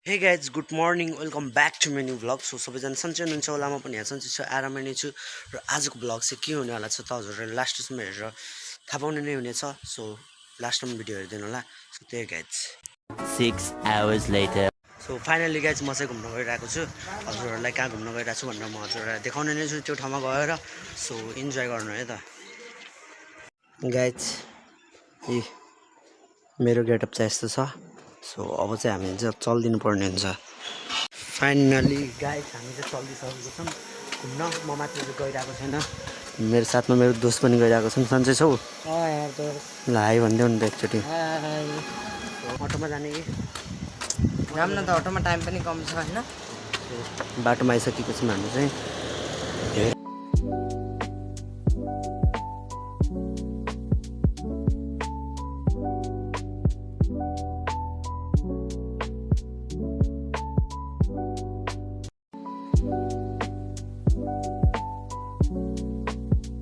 हे guys good morning welcome back to my new vlog so सबैजना सन्चै हुनुहुन्छ होला म पनि यहाँ सन्चै छु आरामै नै छु र आजको भ्लग चाहिँ के हुनेवाला छ त हजुरहरूले लास्टसम्म हेरेर थाहा पाउने नै हुनेछ सो लास्टसम्म भिडियो हेरिदिनु होला सो त्यही guys 6 hours later. So finally guys म चाहिँ घुम्न गइरहेको छु हजुरहरूलाई कहाँ घुम्न गइरहेको छु भनेर म हजुरहरूलाई देखाउने नै छु त्यो ठाउँमा गएर सो इन्जोय गर्नु है त गाइज ए मेरो गेटअप चाहिँ यस्तो छ सो अब चाहिँ हामी चाहिँ चलिदिनु पर्ने हुन्छ फाइनली गाइस हामी चाहिँ चलिसकेको छौँ घुम्न म मात्र चाहिँ गइरहेको छैन मेरो साथमा मेरो दोस्त पनि गइरहेको छन् सन्चै छौ ल हाई भनिदेऊ नि त एकचोटि अटोमा जाने कि राम्रो त अटोमा टाइम पनि कम छ होइन बाटोमा आइसकेको छौँ हामी चाहिँ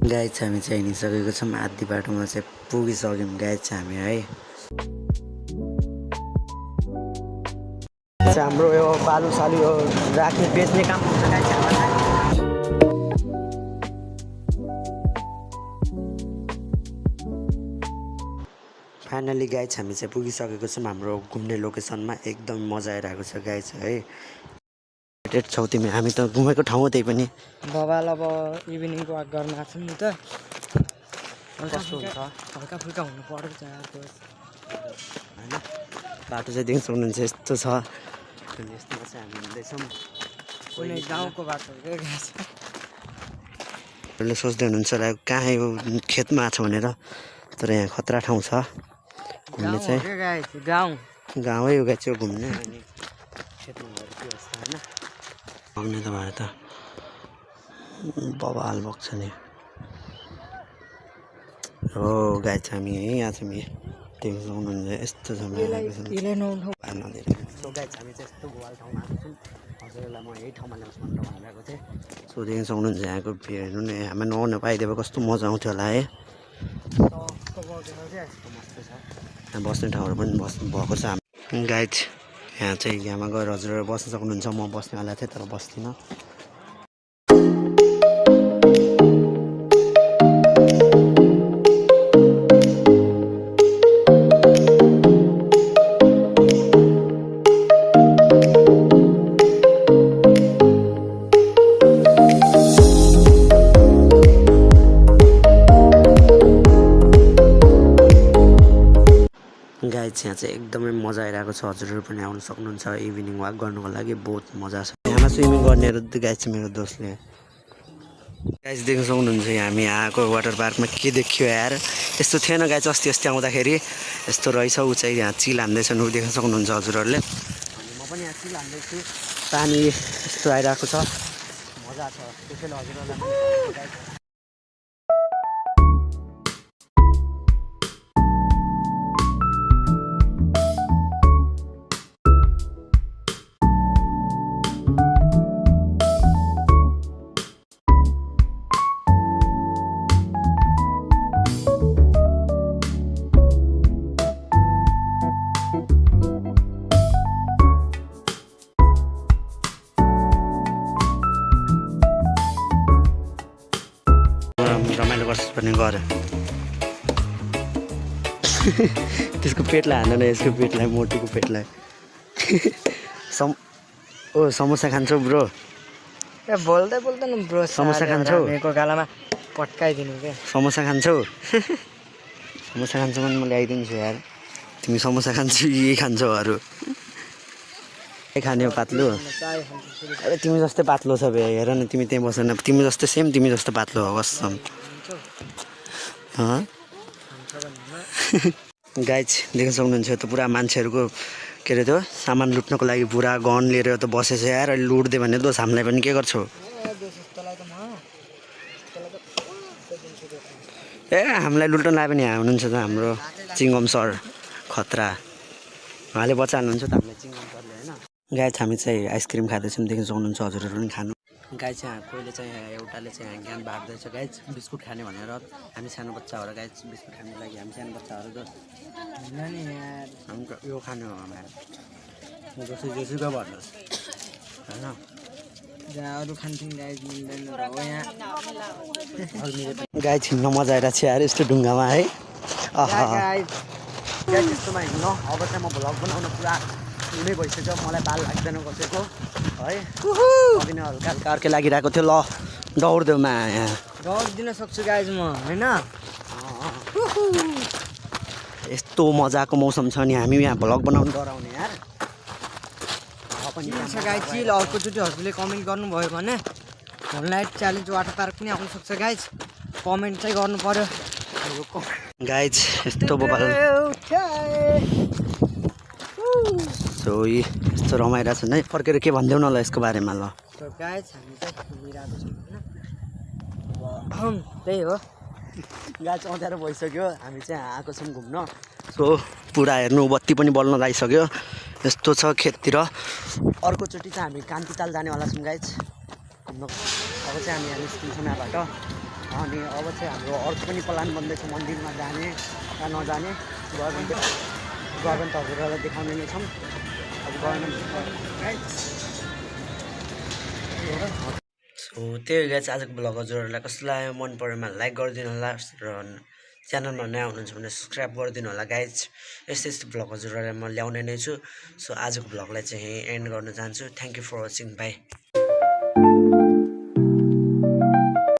गाइड चाहिँ हामी चाहिँ हिँडिसकेको छौँ आधी बाटोमा चाहिँ पुगिसक्यौँ गाइड चाहिँ हामी है हाम्रो यो बालु सालु यो राख्ने बेच्ने काम हुन्छ गाइड फाइनली गाइड हामी चाहिँ पुगिसकेको छौँ हाम्रो घुम्ने लोकेसनमा एकदम मजा आइरहेको छ गाइड है डेट छौ तिमी हामी त घुमेको ठाउँ हो त्यही पनि बबाल अब इभिनिङको वाक गर्न आएको नि त कस्तो हुन्छ हल्का फुल्का हुनु पऱ्यो चाहको होइन बाटो चाहिँ देख्न सक्नुहुन्छ यस्तो छ अनि यस्तोमा चाहिँ हामी हिँड्दैछौँ कुनै गाउँको बाटो के सोच्दै हुनुहुन्छ होला कहाँ यो खेतमा आएको छ भनेर तर यहाँ खतरा ठाउँ छ घुम्ने चाहिँ गाउँ गाउँै हो गाइस घुम्ने अनि खेतमा गएर के अवस्था होइन आउने त भएर त बबाल बग्छ नि हो गाइस हामी यहाँ चाहिँ देख्न सक्नुहुन्छ यस्तो छ सो गाइस हामी चाहिँ यस्तो गोवाल ठाउँमा आएको छौँ हजुरहरूलाई म यही ठाउँमा ल्याउँछु भनेर भनिरहेको थिएँ सो देख्न सक्नुहुन्छ यहाँको भ्यू हेर्नु नि हामी नआउनु पाइदिएको कस्तो मजा आउँथ्यो होला है यहाँ बस्ने ठाउँहरू पनि भएको छ गाइड यहाँ चाहिँ यहाँमा गएर हजुरहरू बस्न सक्नुहुन्छ म बस्नेवाला थिएँ तर बस्दिनँ गाइड यहाँ चाहिँ एकदमै मजा आइरहेको छ हजुरहरू पनि आउनु सक्नुहुन्छ इभिनिङ वाक गर्नुको लागि बहुत मजा छ यहाँमा स्विमिङ गर्नेहरू गाइड चाहिँ मेरो दोस्तले गाइज देख्न सक्नुहुन्छ हामी आएको वाटर पार्कमा के देखियो यार यस्तो थिएन गाइज अस्ति आउँदाखेरि यस्तो रहेछ ऊ चाहिँ यहाँ चिल हान्दैछन् ऊ देख्न सक्नुहुन्छ हजुरहरूले अनि म पनि यहाँ चिल हान्दैछु पानी यस्तो आइरहेको छ मजा छ त्यसैले हजुरहरूलाई रमाइलो गर्छ पनि गऱ्यो त्यसको पेटलाई हान्दैन यसको पेटलाई मोटीको पेटलाई समोसा खान्छौ ब्रो ए बोल्दै बोल्दैन ब्रो समोसा खान्छौ मेरो गालामा पट्काइदिनु के समोसा खान्छौ समोसा खान्छौ भने म ल्याइदिन्छु यार तिमी समोसा खान्छौ यही खान्छौ अरू के खाने हो पातलो अरे तिमी जस्तै पातलो छ बे हेर न तिमी त्यहीँ बसेन तिमी जस्तै सेम तिमी जस्तो पातलो हो कसम गाइज देख्न सक्नुहुन्छ त पुरा मान्छेहरूको के अरे त्यो सामान लुट्नको लागि पुरा गन लिएर त बसेछ यार अहिले लुट्दियो भने दोष हामीलाई पनि के गर्छौ ए हामीलाई लुट्न लाग्यो भने यहाँ हुनुहुन्छ त हाम्रो चिङ्गम सर खतरा उहाँले बचाल्नुहुन्छ त हामीलाई चिङ्गम सरले होइन गाइज हामी चाहिँ आइसक्रिम खाँदैछौँ देख्न सक्नुहुन्छ हजुरहरू पनि खानु गाई चाहिँ कोहीले चाहिँ एउटाले चाहिँ ज्ञान बाँड्दैछ गाइज बिस्कुट खाने भनेर हामी सानो बच्चा हो र गाइज बिस्कुट खानुको लागि हामी सानो बच्चाहरू त नि यार यो खानु हो हाम्रो जेसुकै भन्नुहोस् होइन जहाँ अरू खान्थ्यौँ गाइज मिल्दैन र हो यहाँ गाई छिन्न मजा आइरहेको छ यार यस्तो ढुङ्गामा है आहा गाइज गाई त्यस्तोमा हिँड्न अब चाहिँ म भ्लग बनाउन पुरा हुनै भइसक्यो मलाई बाल लाग्दैन कसैको है अघि नै हल्का हल्का अर्कै लागिरहेको थियो ल दौड्देउमा यहाँ दौड दिन सक्छु गाइज म होइन यस्तो मजाको मौसम छ नि हामी यहाँ भ्लग बनाउनु डराउने यार पनि गाइज चिल अर्कोचोटि हजुरले कमेन्ट गर्नुभयो भने नाइट च्यालेन्ज वाटर पार्क पनि आउनु सक्छ गाइज कमेन्ट चाहिँ गर्नु पर्यो गाइज यस्तो बोपाल सो यस्तो रमाइरहेको छ है फर्केर के भनिदेऊ न ल यसको बारेमा ल गाइज हामी चाहिँ घुमिरहेको छौँ होइन त्यही हो गाइज अँध्यारो भइसक्यो हामी चाहिँ आएको छौँ घुम्न सो पुरा हेर्नु बत्ती पनि बल्न लागिसक्यो यस्तो छ खेततिर अर्कोचोटि चाहिँ हामी कान्तिताल जानेवाला छौँ गाइज घुम्न अब चाहिँ हामी यहाँ निस्किन्छौँ यहाँबाट अनि अब चाहिँ हाम्रो अर्को पनि प्लान बन्दैछ मन्दिरमा जाने या नजाने गभर्मेन्ट हजुरहरूलाई देखाउने नै छौँ अब गभर्मेन्ट सो त्यही गाइज आजको भ्लग हजुरहरूलाई कस्तो लाग्यो मन पऱ्योमा लाइक गरिदिनु होला र च्यानलमा नयाँ हुनुहुन्छ भने सब्सक्राइब गरिदिनु होला गाइज यस्तो यस्तो भ्लग हजुरहरूलाई म ल्याउने नै छु सो आजको भ्लगलाई चाहिँ एन्ड गर्न चाहन्छु thank you for watching by